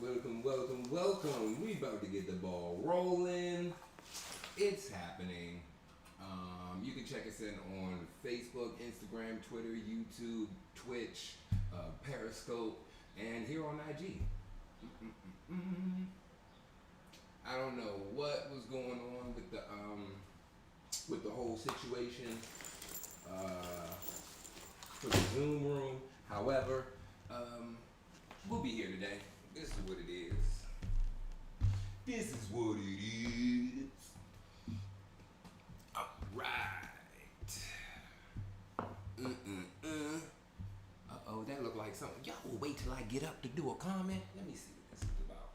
welcome. We about to get the ball rolling. It's happening. You can check us in on Facebook, Instagram, Twitter, YouTube, Twitch, Periscope, and here on IG. I don't know what was going on with the whole situation for the Zoom room. However, we'll be here today. This is what it is. This is what it is. Alright. Uh-oh, that looked like something. Y'all will wait till I get up to do a comment. Let me see what this is about.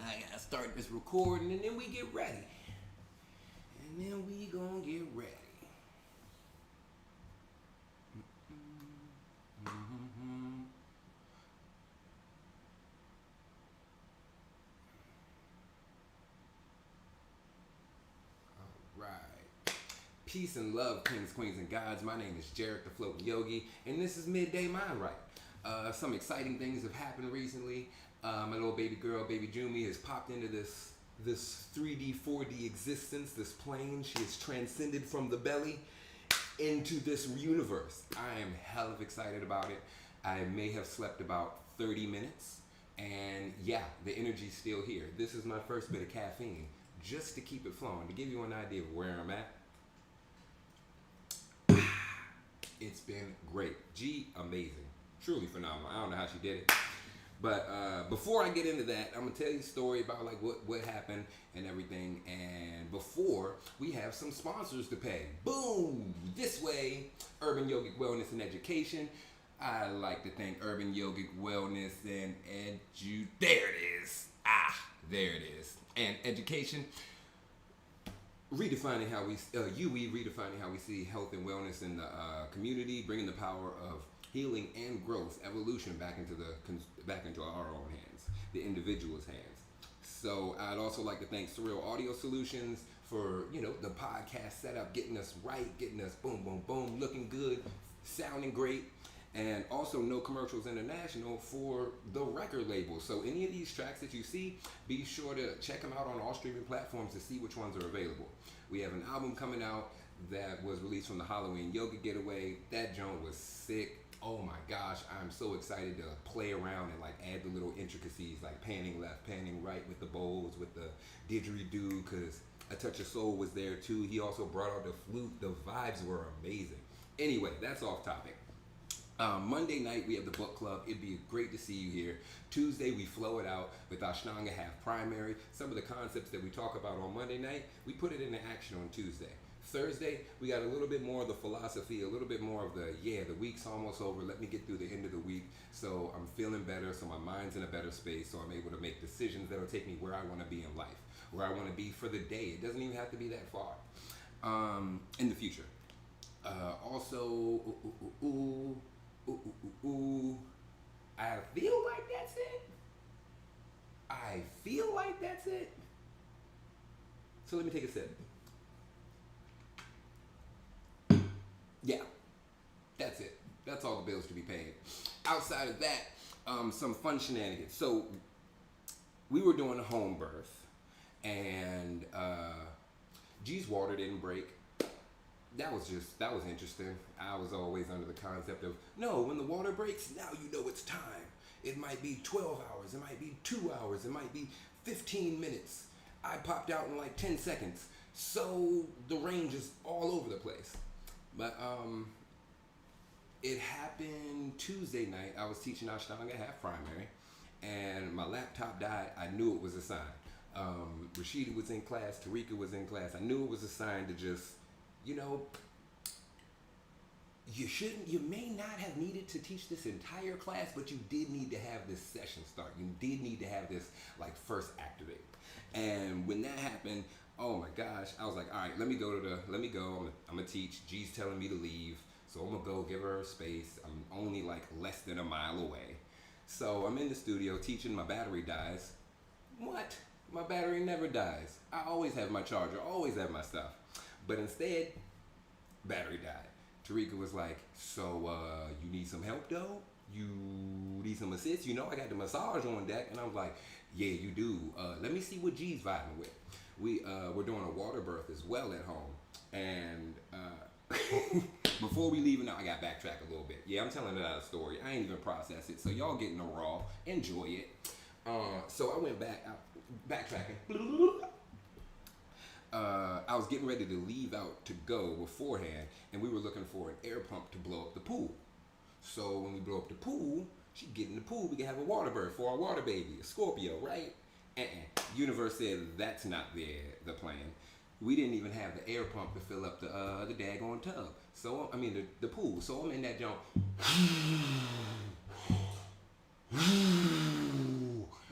I gotta start this recording and then we get ready. And then we gonna get ready. Peace and love, kings, queens, and gods. My name is Jarek, the Floating Yogi, and this is Midday Mind Right. Some exciting things have happened recently. My little baby girl, baby Jumi, has popped into this 3D, 4D existence, this plane. She has transcended from the belly into this universe. I am hell of excited about it. I may have slept about 30 minutes, and yeah, the energy's still here. This is my first bit of caffeine, just to keep it flowing, to give you an idea of where I'm at. It's been great. G, amazing. Truly phenomenal. I don't know how she did it. But before I get into that, I'm going to tell you a story about like what happened and everything. And before, we have some sponsors to pay. Boom! This way, Urban Yogic Wellness and Education. I like to thank Urban Yogic Wellness and there it is. There it is. And education. Redefining how redefining how we see health and wellness in the community, bringing the power of healing and growth, evolution back into our own hands, the individual's hands. So I'd also like to thank Surreal Audio Solutions for the podcast setup, getting us right, getting us boom, boom, boom, looking good, sounding great. And also No Commercials International for the record label. So any of these tracks that you see, be sure to check them out on all streaming platforms to see which ones are available. We have an album coming out that was released from the Halloween Yoga Getaway. That joint was sick. Oh my gosh, I'm so excited to play around and like add the little intricacies like panning left, panning right with the bowls, with the didgeridoo, because A Touch of Soul was there too. He also brought out the flute. The vibes were amazing. Anyway, that's off topic. Monday night, we have the book club. It'd be great to see you here. Tuesday, we flow it out with Ashtanga Half Primary. Some of the concepts that we talk about on Monday night, we put it into action on Tuesday. Thursday, we got a little bit more of the philosophy, a little bit more of the week's almost over. Let me get through the end of the week. So I'm feeling better, so my mind's in a better space, so I'm able to make decisions that'll take me where I want to be in life, where I want to be for the day. It doesn't even have to be that far in the future. I feel like that's it. I feel like that's it. So let me take a sip. Yeah, that's it. That's all the bills to be paid. Outside of that, some fun shenanigans. So we were doing a home birth, and G's water didn't break. That was interesting. I was always under the concept of, no, when the water breaks, now you know it's time. It might be 12 hours, it might be 2 hours, it might be 15 minutes. I popped out in like 10 seconds. So the range is all over the place. But it happened Tuesday night. I was teaching Ashtanga Half Primary, and my laptop died. I knew it was a sign. Rashida was in class, Tarika was in class. I knew it was a sign to just, you may not have needed to teach this entire class, but you did need to have this session start. You did need to have this like first activate. And when that happened, oh my gosh, I was like, all right, let me go. I'm gonna teach. G's telling me to leave, so I'm gonna go give her space. I'm only like less than a mile away. So I'm in the studio teaching. My battery dies. What? My battery never dies. I always have my charger, always have my stuff. But instead, battery died. Tarika was like, so you need some help though? You need some assist? You know I got the massage on deck. And I was like, yeah, you do. Let me see what G's vibing with. We're doing a water birth as well at home. And before we leave, now I got backtrack a little bit. Yeah, I'm telling it out of story. I ain't even processed it. So y'all getting the raw. Enjoy it. So I went backtracking. I was getting ready to leave out to go beforehand, and we were looking for an air pump to blow up the pool. So when we blow up the pool, she get in the pool, we can have a water birth for our water baby, a Scorpio, right? Universe said that's not the plan. We didn't even have the air pump to fill up the daggone tub. So I mean the pool. So I'm in that jump.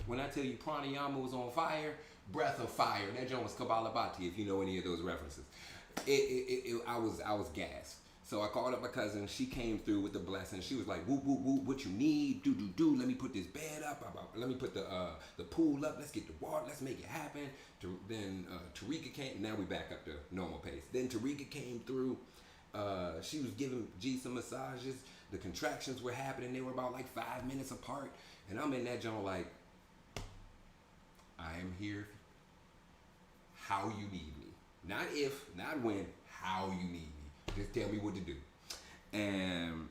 When I tell you pranayama was on fire, breath of fire, and that joint was Kabbalabhati, if you know any of those references. I was gassed. So I called up my cousin. She came through with the blessing. She was like, whoop, whoop, whoop, what you need, do. Let me put this bed up. Let me put the pool up. Let's get the water. Let's make it happen. Then Tarika came. Now we back up to normal pace. Then Tarika came through. She was giving G some massages. The contractions were happening. They were about like 5 minutes apart. And I'm in that joint like, I am here how you need me. Not if, not when, how you need me. Just tell me what to do. And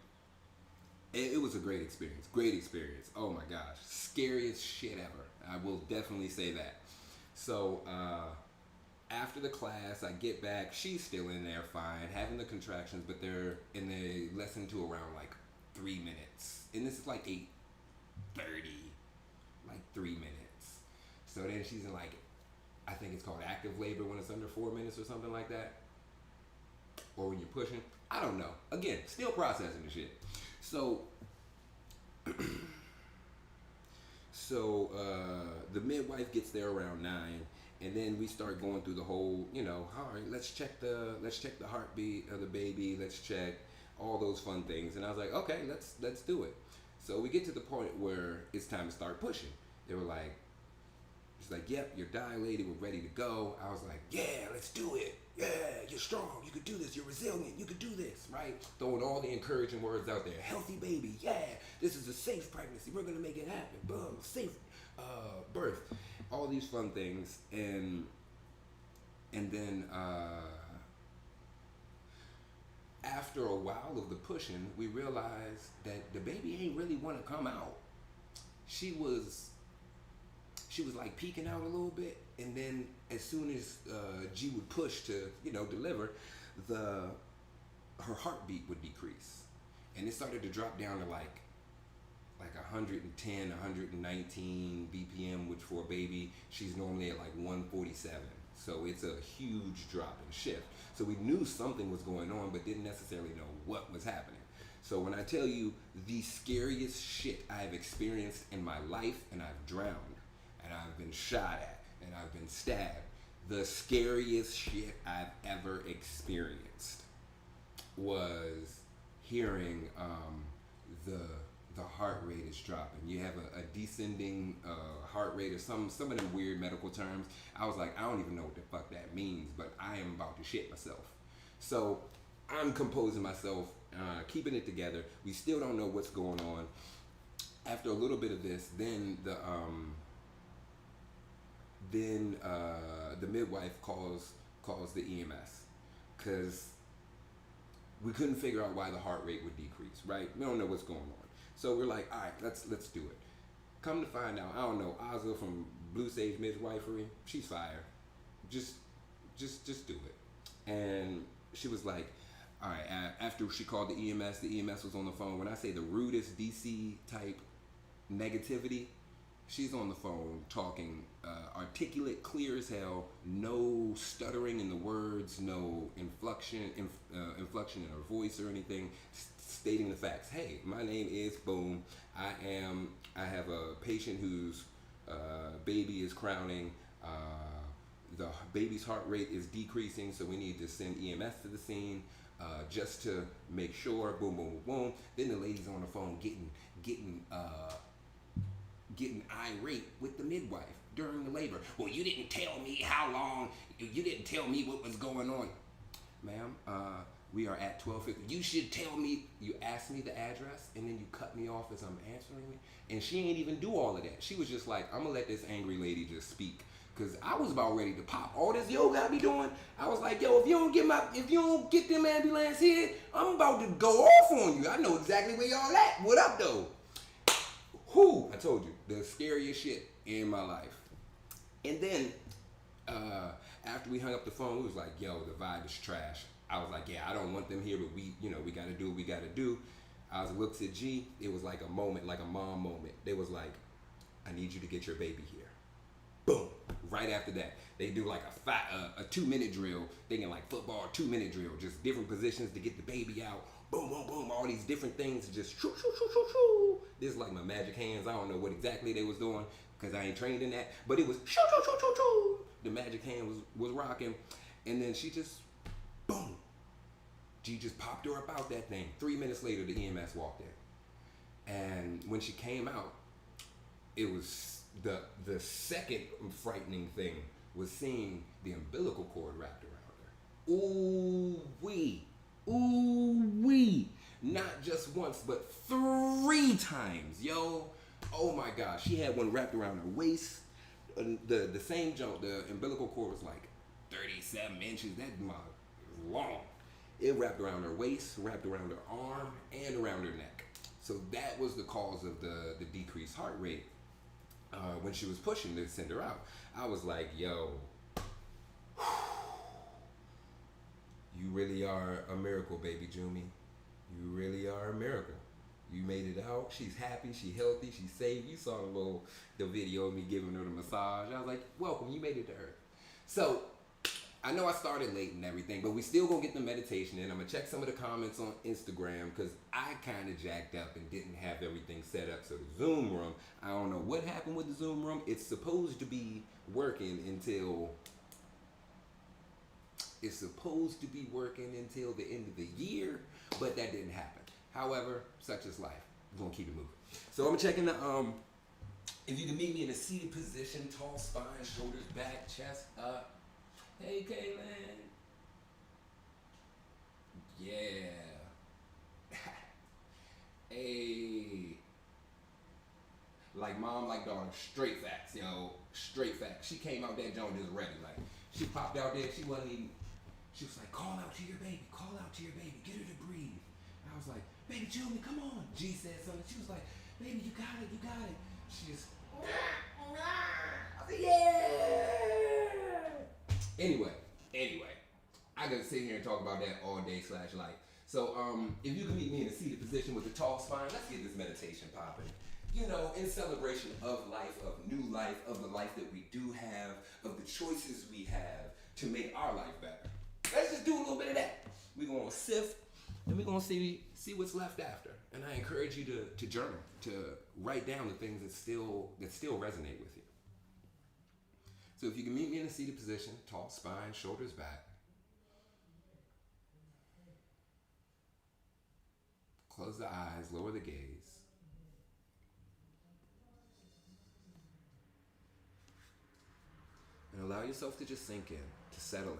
it was a great experience. Great experience. Oh my gosh. Scariest shit ever. I will definitely say that. So after the class, I get back. She's still in there fine, having the contractions, but they're in the lesson to around like 3 minutes. And this is like 8:30, like 3 minutes. So then she's in like, I think it's called active labor when it's under 4 minutes or something like that. Or when you're pushing. I don't know. Again, still processing the shit. So, the midwife gets there around 9, and then we start going through the whole, all right, let's check the heartbeat of the baby, let's check all those fun things. And I was like, okay, let's do it. So we get to the point where it's time to start pushing. They were like, she's like, yep, you're dilated, we're ready to go. I was like, yeah, let's do it. Yeah, you're strong, you could do this, you're resilient, you could do this, right? Throwing all the encouraging words out there. Healthy baby, yeah, this is a safe pregnancy, we're gonna make it happen. Boom, safe birth. All these fun things. And then after a while of the pushing, we realized that the baby ain't really wanna come out. She was like peeking out a little bit, and then as soon as G would push to deliver, her heartbeat would decrease, and it started to drop down to like 110, 119 BPM, which for a baby she's normally at like 147. So it's a huge drop and shift. So we knew something was going on, but didn't necessarily know what was happening. So when I tell you the scariest shit I've experienced in my life, and I've drowned, and I've been shot at, and I've been stabbed, the scariest shit I've ever experienced was hearing the heart rate is dropping. You have a descending heart rate, or some of them weird medical terms. I was like, I don't even know what the fuck that means, but I am about to shit myself. So I'm composing myself, keeping it together. We still don't know what's going on. After a little bit of this, then the midwife calls the EMS, because we couldn't figure out why the heart rate would decrease, right? We don't know what's going on. So we're like, all right, let's do it. Come to find out, I don't know, Ozza from Blue Sage Midwifery, she's fire. Just do it. And she was like, all right, after she called the EMS was on the phone. When I say the rudest DC type negativity, she's on the phone talking articulate, clear as hell, no stuttering in the words, no inflection in her voice or anything, stating the facts. Hey, my name is boom. I have a patient whose baby is crowning. The baby's heart rate is decreasing, so we need to send EMS to the scene just to make sure. Boom, boom, boom, boom. Then the lady's on the phone getting irate with the midwife during the labor. Well, you didn't tell me how long. You didn't tell me what was going on, ma'am. We are at 12:50. You should tell me. You asked me the address, and then you cut me off as I'm answering me. And she ain't even do all of that. She was just like, I'm gonna let this angry lady just speak. Cause I was about ready to pop. All this yoga I be doing, I was like, yo, if you don't get them ambulance here, I'm about to go off on you. I know exactly where y'all at. What up though? Whew, I told you, the scariest shit in my life. And then after we hung up the phone, we was like, yo, the vibe is trash. I was like, yeah, I don't want them here, but we gotta do what we gotta do. I was looked at G. It was like a moment, like a mom moment. They was like, I need you to get your baby here. Boom. Right after that, they do like a 2-minute drill, thinking like football, 2-minute drill, just different positions to get the baby out. Boom, boom, boom. All these different things, just shoo, shoo, shoo, shoo, shoo. This is like my magic hands. I don't know what exactly they was doing because I ain't trained in that, but it was shoo, shoo, shoo, shoo, shoo. The magic hand was rocking, and then she just boom. G just popped her up out that thing. 3 minutes later, the EMS walked in, and when she came out, it was the second frightening thing was seeing the umbilical cord wrapped around her. Ooh wee, not just once but 3 times, yo. Oh my gosh, she had one wrapped around her waist. The same jump, the umbilical cord was like 37 inches. That mug was long. It wrapped around her waist, wrapped around her arm, and around her neck. So that was the cause of the decreased heart rate. When she was pushing to send her out, I was like, yo, you really are a miracle, baby Jumi. You really are a miracle. You made it out. She's happy. She's healthy. She's safe. You saw the video of me giving her the massage. I was like, welcome. You made it to Earth. So I know I started late and everything, but we still gonna get the meditation in. I'm gonna check some of the comments on Instagram because I kind of jacked up and didn't have everything set up. So the Zoom room, I don't know what happened with the Zoom room. It's supposed to be working until the end of the year, but that didn't happen. However, such is life. We're gonna keep it moving. So I'm checking the if you can meet me in a seated position, tall spine, shoulders back, chest up. Hey, Kaylin. Yeah. Hey. Like mom, like daughter. Straight facts, yo. Straight facts. She came out that joint just ready. Like, she popped out there. She wasn't even. She was like, call out to your baby. Call out to your baby. Get her to breathe. I was like, baby, Julie, come on. G said something. She was like, baby, you got it. You got it. She just. I said, yeah. Anyway, I gotta sit here and talk about that all day /life. So, if you can meet me in a seated position with a tall spine, let's get this meditation popping. You know, in celebration of life, of new life, of the life that we do have, of the choices we have to make our life better. Let's just do a little bit of that. We're gonna sift, and we're gonna see what's left after. And I encourage you to journal, to write down the things that still resonate with you. So if you can meet me in a seated position, tall spine, shoulders back. Close the eyes, lower the gaze. And allow yourself to just sink in, to settle in.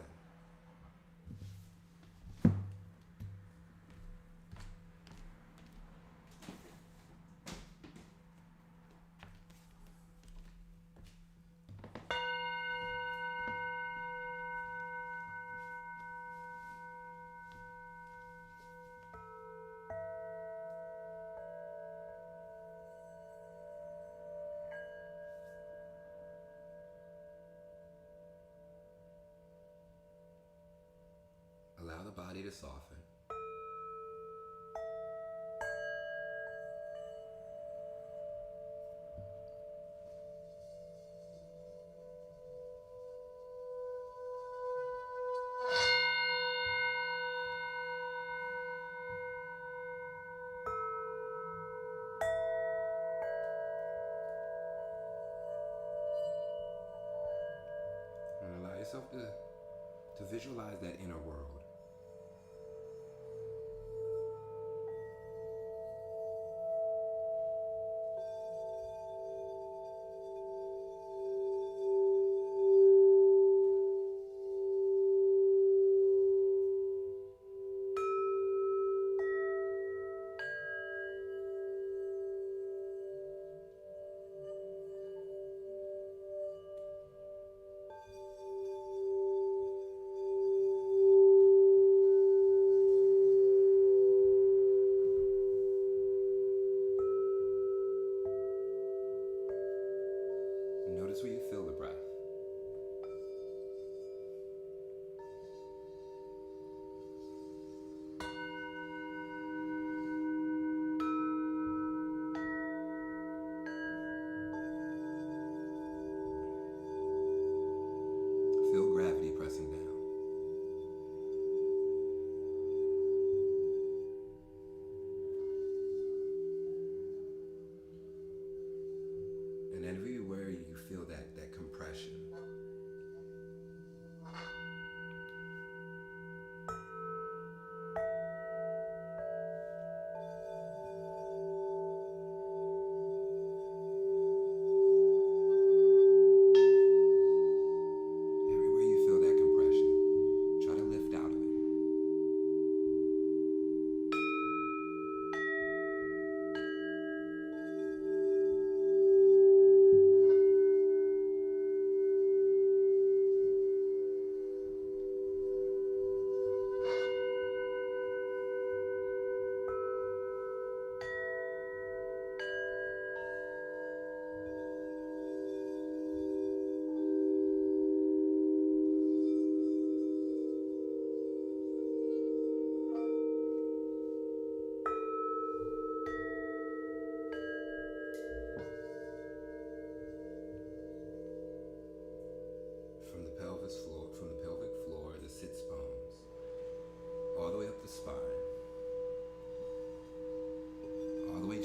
Allow the body to soften. And allow yourself to visualize that inner world.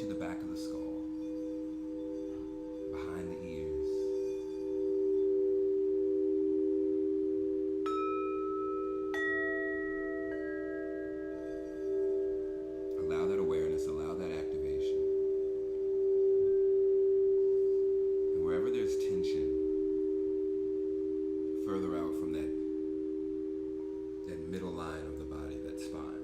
to the back of the skull, behind the ears. Allow that awareness, allow that activation. And wherever there's tension, further out from that middle line of the body, that spine.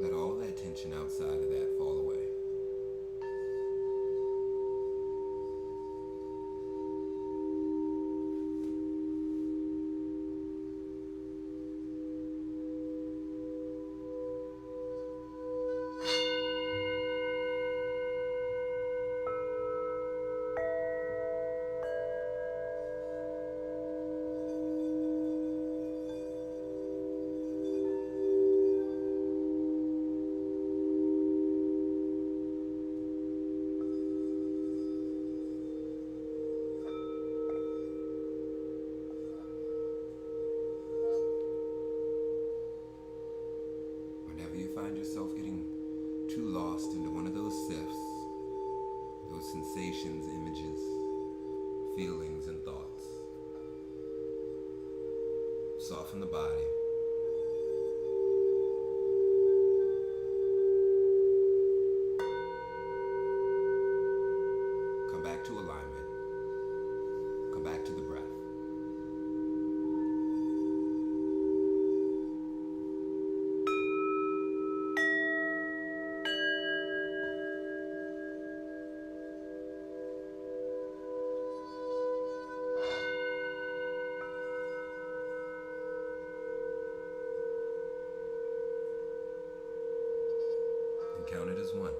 Let all that tension outside of that fall away. Find yourself getting too lost into one of those sifts, those sensations, images, feelings, and thoughts. Soften the body. Come back to alignment. Come back to the breath. Count it as one.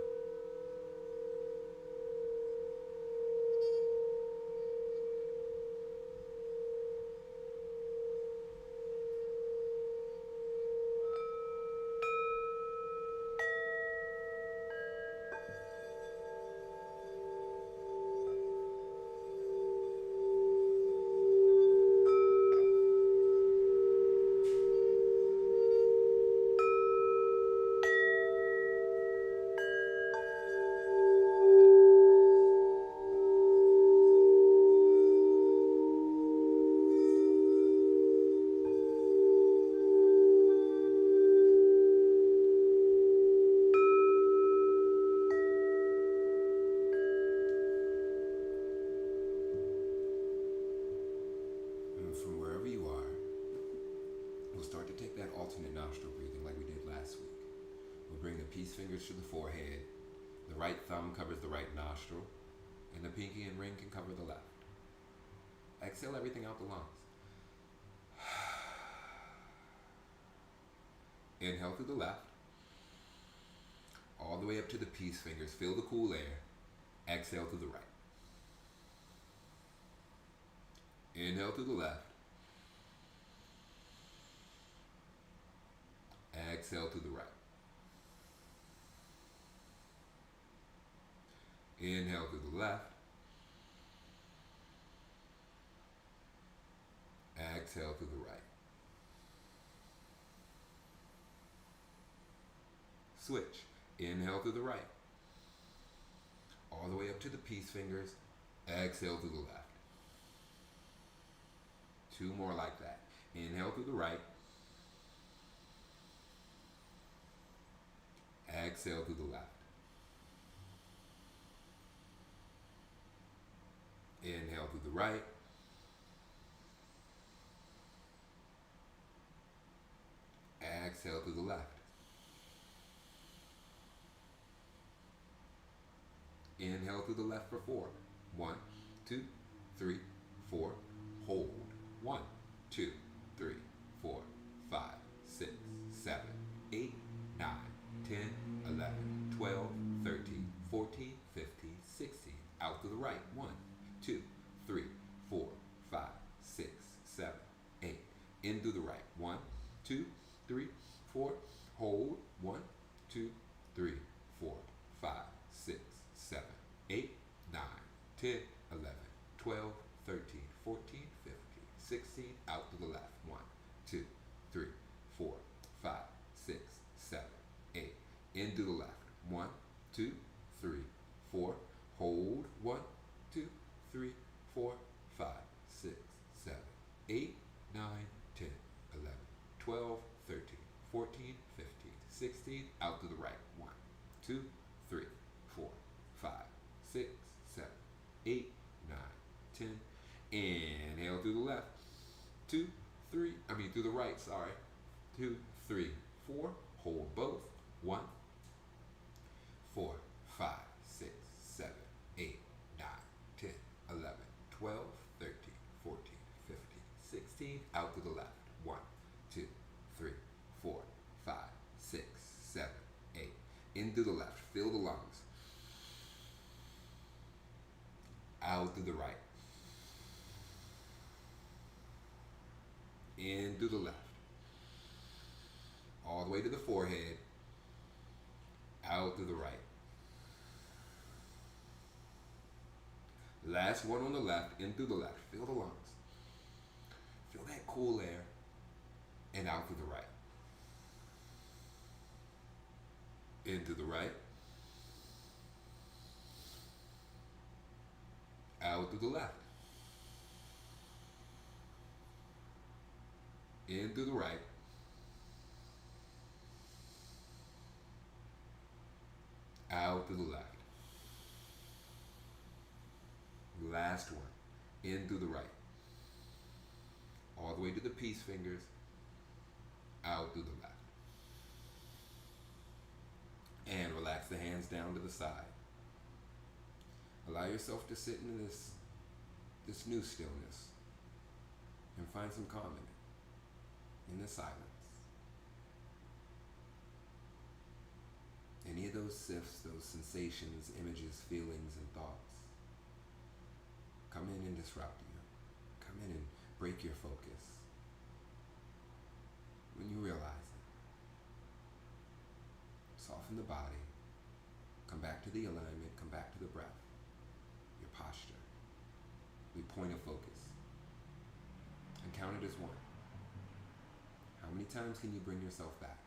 Alternate nostril breathing like we did last week. We'll bring the peace fingers to the forehead, the right thumb covers the right nostril, and the pinky and ring can cover the left. Exhale everything out the lungs. Inhale through the left, all the way up to the peace fingers. Feel the cool air. Exhale through the right. Inhale through the left. Exhale to the right. Inhale to the left. Exhale to the right. Switch. Inhale to the right. All the way up to the peace fingers. Exhale to the left. Two more like that. Inhale to the right. Exhale to the left. Inhale to the right. Exhale to the left. Inhale to the left for 4. 1, 2, 3, 4. Hold. 1, 2, 3, 4, 5, 6, 7, 8, 9, 10, 11, 12, 13, 14, 15, 16. Out to the right. 1, 2, 3, 4, 5, 6, 7, 8. In through the right. 1, 2, 3, 4. Hold. 1, 2, 3, 4, 5, 6, 7, 10, 11, 12, 13, 14, 15, 16. Out to the left. 1, 2, 3, 4, 5, 6, 7, 8. In through the left. 1, 2, 3, 4. Hold. 1, 2, 3, 4, 5, 6, 7, 8, 9, 10, 11, 12, 13, 14, 15, 16. Out to the right. 1, 2, 3, 4, 5, 6, 7, 8, 9, 10. Inhale through the left. 2, 3. Through the right. Sorry. 2, 3, 4. Hold both. 1, 4, 5, 6, 7, 8, 9, 10, 11, 12, 13, 14, 15, 16. Out to the left. 1, 2, 3, 4, 5, 6, 7, 8. In through the left. Fill the lungs. Out through the right. In through the left. All the way to the forehead. Out through the right. Last one on the left. In through the left. Fill the lungs. Feel that cool air. And out through the right. In through the right. Out through the left. In through the right. Out through the left. Last one. In through the right. All the way to the peace fingers. Out through the left. And relax the hands down to the side. Allow yourself to sit in this new stillness and find some calm in the silence. Any of those sifts, those sensations, images, feelings, and thoughts come in and disrupt you. Come in and break your focus. When you realize it, soften the body, come back to the alignment, come back to the breath, your posture. We point of focus and count it as 1. How many times can you bring yourself back?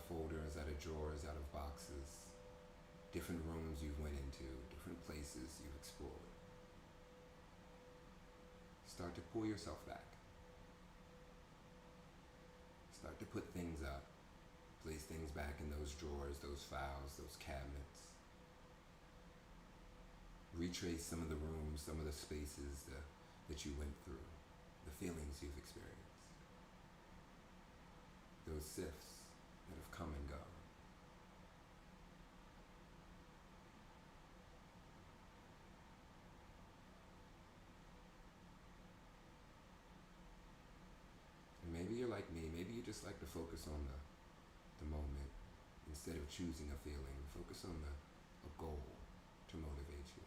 Folders, out of drawers, out of boxes, different rooms you went into, different places you've explored. Start to pull yourself back. Start to put things up. Place things back in those drawers, those files, those cabinets. Retrace some of the rooms, some of the spaces that you went through. the feelings you've experienced, those sifts that have come and gone. And maybe you're like me, maybe you just like to focus on the moment instead of choosing a feeling. Focus on a goal to motivate you.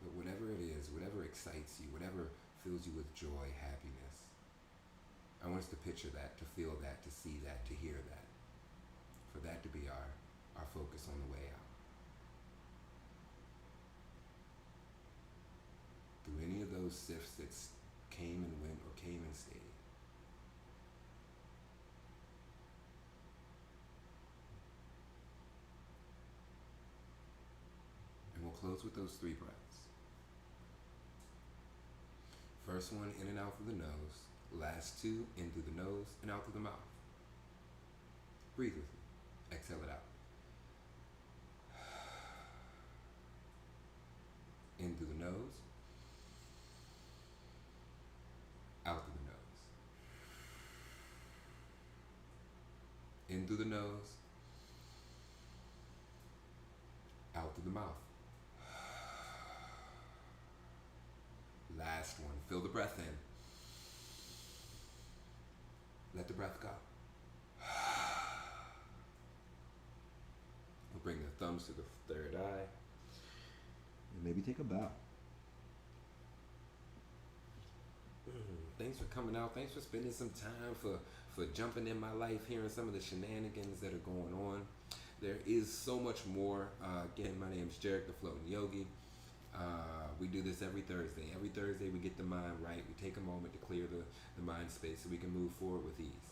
But whatever it is, whatever excites you, whatever fills you with joy, happiness, I want us to picture that, to feel that, to see that, to hear that. For that to be our focus on the way out. Through any of those sifts that came and went or came and stayed. And we'll close with those 3 breaths. First one in and out through the nose. Last 2 in through the nose and out through the mouth. Breathe with me. Exhale it out. In through the nose. Out through the nose. In through the nose. Out through the mouth. Last one. Feel the breath in. Let the breath go. We'll bring the thumbs to the third eye. And maybe take a bow. Thanks for coming out. Thanks for spending some time, for jumping in my life, hearing some of the shenanigans that are going on. There is so much more. Again, my name is Jarek, the Floating Yogi. We do this every Thursday. Every Thursday we get the mind right. We take a moment to clear the mind space so we can move forward with ease.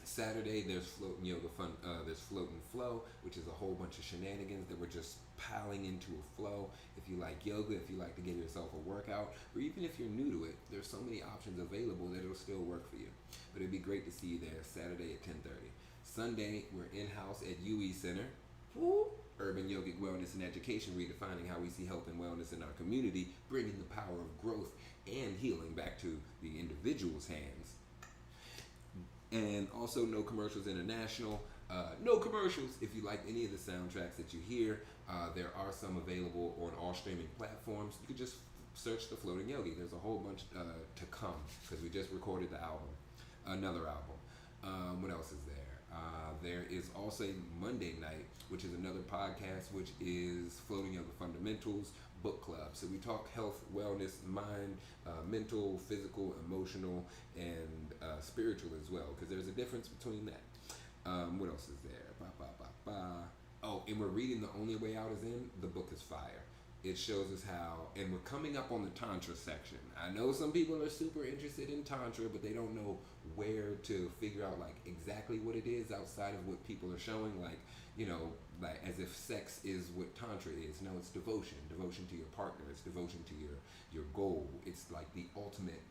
Saturday there's floating yoga fun. There's float and flow, which is a whole bunch of shenanigans that we're just piling into a flow. If you like yoga, if you like to give yourself a workout, or even if you're new to it, there's so many options available that it'll still work for you. But it'd be great to see you there Saturday at 10:30. Sunday we're in-house at UE Center. Woo! Urban Yogic Wellness and Education, redefining how we see health and wellness in our community, bringing the power of growth and healing back to the individual's hands. And also No Commercials International. No commercials. If you like any of the soundtracks that you hear, there are some available on all streaming platforms. You could just search The Floating Yogi. There's a whole bunch to come because we just recorded the album, another album. What else is there? There is also Monday night, which is another podcast, which is Floating Yoga Fundamentals Book Club. So we talk health, wellness, mind, mental, physical, emotional, and spiritual as well, because there's a difference between that. What else is there? Oh, and we're reading The Only Way Out Is In. The book is fire. It shows us how, and we're coming up on the Tantra section. I know some people are super interested in Tantra, but they don't know where to figure out like exactly what it is outside of what people are showing, like, you know, like as if sex is what Tantra is. No, it's devotion to your partner. It's devotion to your goal. It's like the ultimate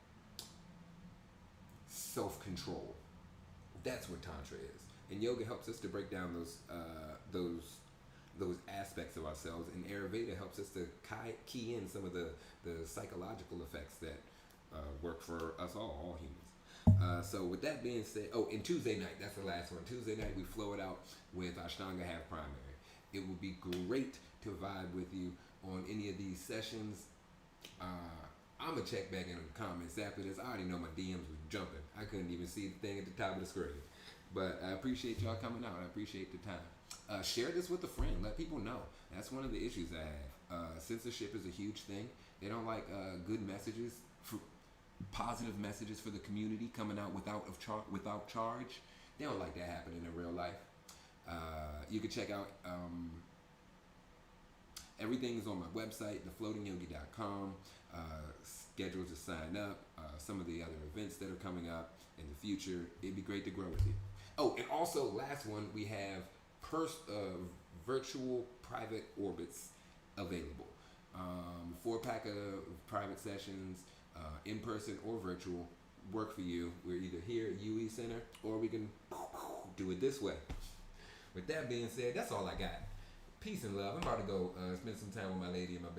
self-control. That's what Tantra is. And yoga helps us to break down those aspects of ourselves, and Ayurveda helps us to key in some of the psychological effects that work for us all humans. So with that being said, and Tuesday night, that's the last one. Tuesday night we flow it out with Ashtanga Half Primary. It would be great to vibe with you on any of these sessions. I'm going to check back in the comments after this. I already know my DMs was jumping. I couldn't even see the thing at the top of the screen. But I appreciate y'all coming out. I appreciate the time. Share this with a friend. Let people know. That's one of the issues I have. Censorship is a huge thing. They don't like good messages, positive messages for the community coming out without charge. They don't like that happening in real life. You can check out everything is on my website, thefloatingyogi.com. Schedules to sign up. Some of the other events that are coming up in the future. It'd be great to grow with you. Oh, and also last one, we have virtual private orbits available. 4-pack of private sessions, in person or virtual, work for you. We're either here at UE Center or we can do it this way. With that being said, that's all I got. Peace and love. I'm about to go spend some time with my lady and my baby.